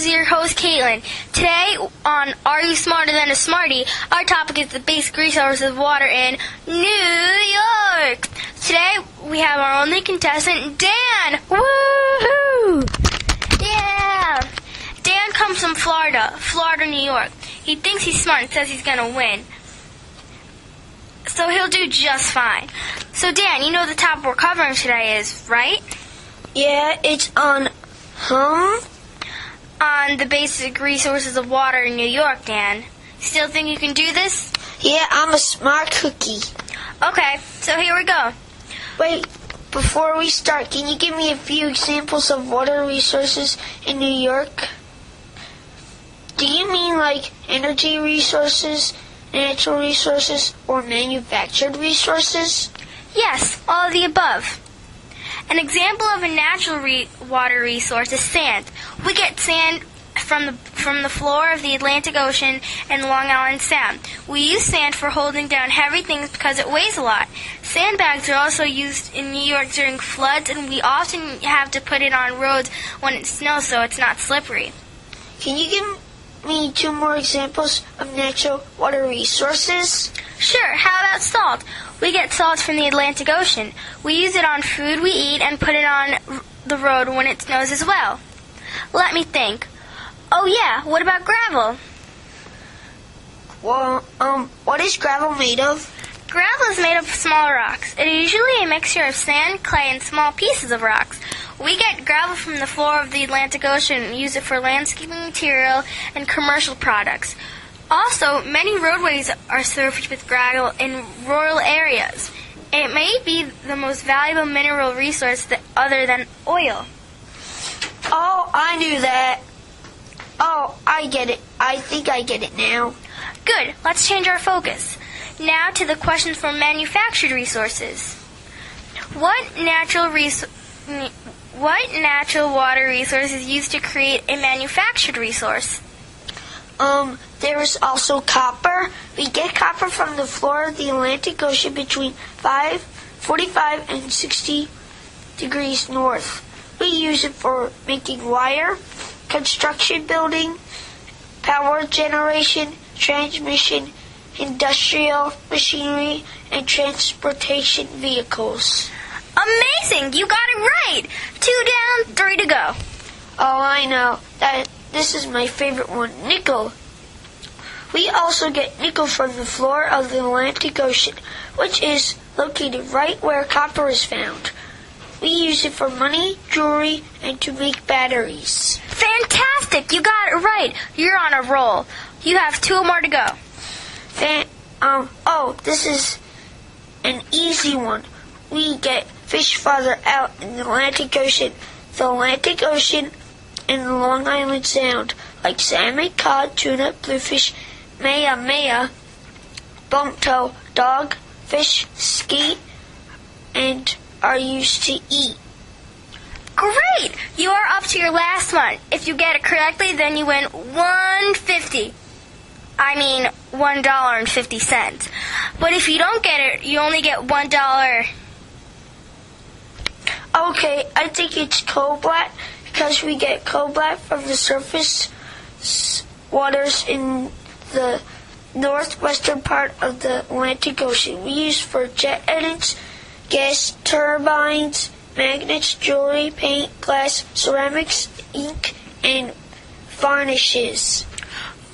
is your host, Caitlin. Today on Are You Smarter Than a Smarty, our topic is the basic resources of water in New York. Today we have our only contestant, Dan. Woohoo! Yeah! Dan comes from Florida, New York. He thinks he's smart and says he's going to win. So he'll do just fine. So Dan, you know the topic we're covering today is, right? Yeah, it's on the basic resources of water in New York, Dan. Still think you can do this? Yeah, I'm a smart cookie. Okay, so here we go. Wait, before we start, can you give me a few examples of water resources in New York? Do you mean like energy resources, natural resources, or manufactured resources? Yes, all of the above. An example of a natural water resource is sand. We get sand from the floor of the Atlantic Ocean and Long Island Sound. We use sand for holding down heavy things because it weighs a lot. Sandbags are also used in New York during floods, and we often have to put it on roads when it snows so it's not slippery. Can you give me two more examples of natural water resources? Sure, how about salt? We get salt from the Atlantic Ocean. We use it on food we eat and put it on the road when it snows as well. Let me think. Oh yeah, what about gravel? Well, what is gravel made of? Gravel is made of small rocks. It is usually a mixture of sand, clay, and small pieces of rocks. We get gravel from the floor of the Atlantic Ocean and use it for landscaping material and commercial products. Also, many roadways are surfaced with gravel in rural areas. It may be the most valuable mineral resource other than oil. Oh, I knew that. Oh, I get it. I think I get it now. Good. Let's change our focus. Now to the questions for manufactured resources. What natural water resource is used to create a manufactured resource? There is also copper. We get copper from the floor of the Atlantic Ocean between 45 and 60 degrees north. We use it for making wire, construction building, power generation, transmission, industrial machinery, and transportation vehicles. Amazing! You got it right! 2 down, 3 to go. Oh, I know. This is my favorite one, nickel. We also get nickel from the floor of the Atlantic Ocean, which is located right where copper is found. We use it for money, jewelry, and to make batteries. Fantastic! You got it right. You're on a roll. You have 2 more to go. This is an easy one. We get fish farther out in the Atlantic Ocean. The Atlantic Ocean and the Long Island Sound, like salmon, cod, tuna, bluefish, maya, bump-toe, dog, fish, skate, and are used to eat. Great! You are up to your last one. If you get it correctly, then you win $1.50. I mean, $1.50. But if you don't get it, you only get $1. Okay, I think it's cobalt, because we get cobalt from the surface waters in the northwestern part of the Atlantic Ocean. We use for jet engines, gas turbines, magnets, jewelry, paint, glass, ceramics, ink, and varnishes.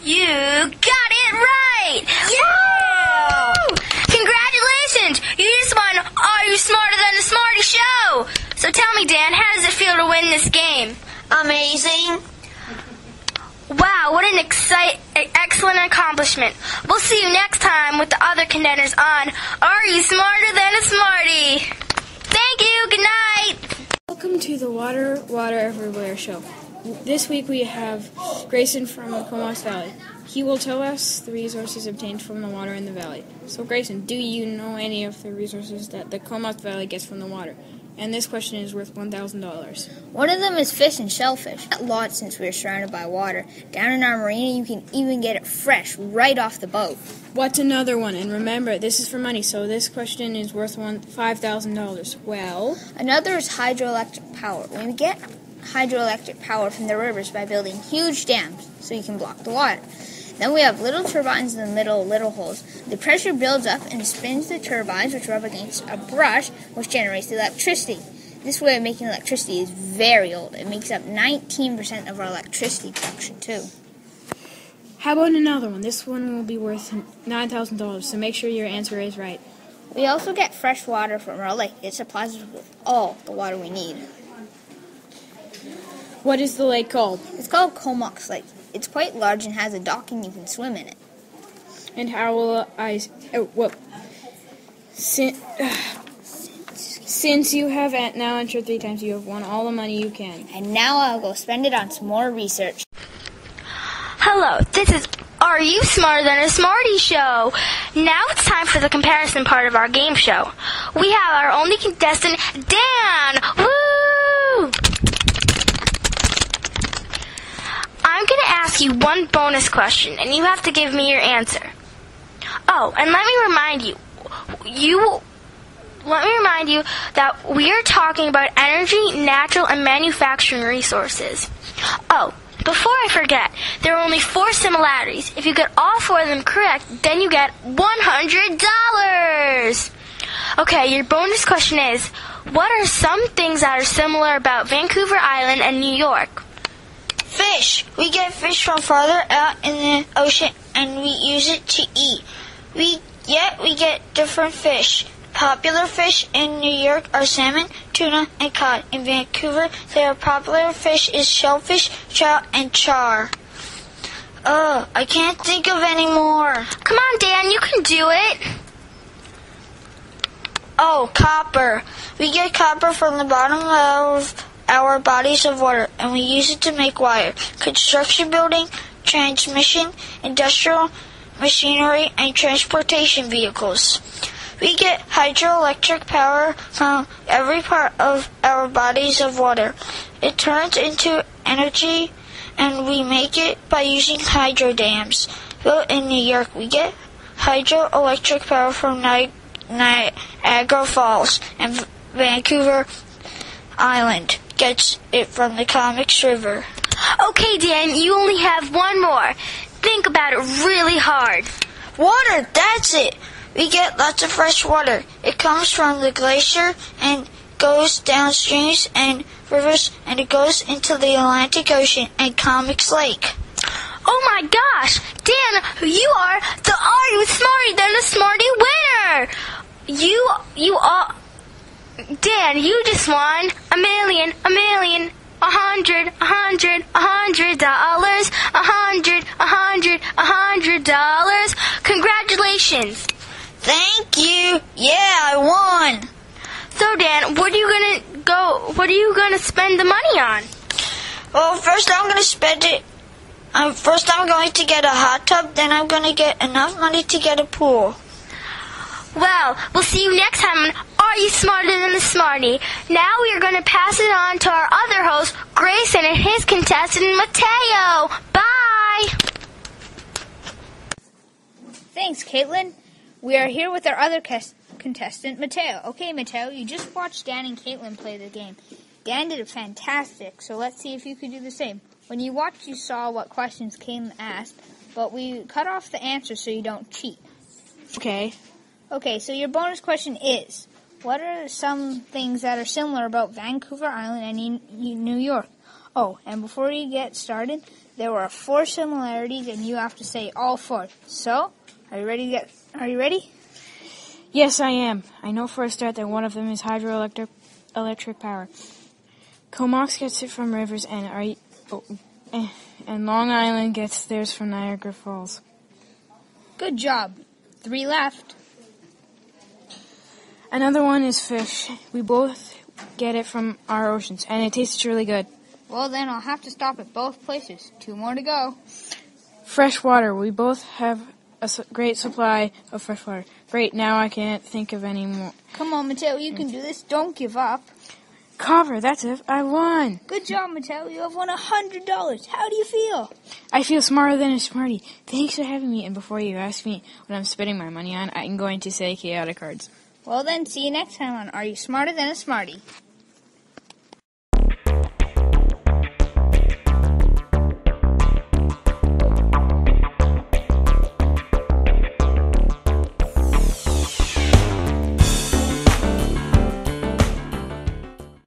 You got it right! Yeah! Woo! Congratulations! You just won Are You Smarter Than a Smarty show! So tell me, Dan, how does it feel to win this game? Amazing. Wow, what an excellent accomplishment. We'll see you next time with the other contenders on Are You Smarter Than a Smarty? Thank you, good night! Welcome to the Water Everywhere show. This week we have Grayson from the Comox Valley. He will tell us the resources obtained from the water in the valley. So Grayson, do you know any of the resources that the Comox Valley gets from the water? And this question is worth $1,000. One of them is fish and shellfish. A lot since we are surrounded by water. Down in our marina, you can even get it fresh right off the boat. What's another one? And remember, this is for money, so this question is worth $5,000. Well, another is hydroelectric power. When we get hydroelectric power from the rivers by building huge dams so you can block the water. Then we have little turbines in the middle of little holes. The pressure builds up and spins the turbines, which rub against a brush, which generates the electricity. This way of making electricity is very old. It makes up 19% of our electricity production, too. How about another one? This one will be worth $9,000, so make sure your answer is right. We also get fresh water from our lake. It supplies us with all the water we need. What is the lake called? It's called Comox Lake. It's quite large and has a dock and you can swim in it. And how will I... Since you have now entered 3 times, you have won all the money you can. And now I'll go spend it on some more research. Hello, this is Are You Smarter Than a Smarty show? Now it's time for the comparison part of our game show. We have our only contestant, Dan! Woo! I'm going to ask you one bonus question, and you have to give me your answer. Oh, and let me remind you that we are talking about energy, natural, and manufacturing resources. Oh, before I forget, there are only 4 similarities. If you get all 4 of them correct, then you get $100. Okay, your bonus question is, what are some things that are similar about Vancouver Island and New York? Fish. We get fish from farther out in the ocean and we use it to eat. We get different fish. Popular fish in New York are salmon, tuna, and cod. In Vancouver, their popular fish is shellfish, trout, and char. I can't think of any more. Come on, Dan, you can do it. Oh, copper. We get copper from the bottom of our bodies of water, and we use it to make wire, construction building, transmission, industrial machinery, and transportation vehicles. We get hydroelectric power from every part of our bodies of water. It turns into energy, and we make it by using hydro dams. Built in New York, we get hydroelectric power from Niagara Falls, and Vancouver Island gets it from the Comox River. Okay, Dan, you only have one more. Think about it really hard. Water, that's it. We get lots of fresh water. It comes from the glacier and goes down streams and rivers, and it goes into the Atlantic Ocean and Comox Lake. Oh my gosh! Dan, you are the Are You Smarter Than a Smarty winner! You all... Dan, you just won $1,000,000, $1,000,000, $100, $100. Congratulations! Thank you. Yeah, I won. So Dan, what are you gonna spend the money on? Well, first I'm gonna spend it. First I'm going to get a hot tub. Then I'm gonna get enough money to get a pool. Well, we'll see you next time on Are You Smarter Than a Smarty? Now we are going to pass it on to our other host, Grayson, and his contestant, Mateo. Bye! Thanks, Caitlin. We are here with our other contestant, Mateo. Okay, Mateo, you just watched Dan and Caitlin play the game. Dan did it fantastic, so let's see if you could do the same. When you watched, you saw what questions Caitlin asked, but we cut off the answers so you don't cheat. Okay, so your bonus question is, what are some things that are similar about Vancouver Island and New York? Oh, and before you get started, there were 4 similarities, and you have to say all 4. So, are you ready? Yes, I am. I know for a start that one of them is hydroelectric power. Comox gets it from rivers, and Long Island gets theirs from Niagara Falls. Good job. 3 left. Another one is fish. We both get it from our oceans, and it tastes really good. Well, then I'll have to stop at both places. 2 more to go. Fresh water. We both have a great supply of fresh water. Great, now I can't think of any more. Come on, Mateo, you can do this. Don't give up. Copper, that's it. I won. Good job, Mateo. You have won $100. How do you feel? I feel smarter than a smarty. Thanks for having me. And before you ask me what I'm spending my money on, I'm going to say chaotic cards. Well then, see you next time on Are You Smarter Than a Smarty?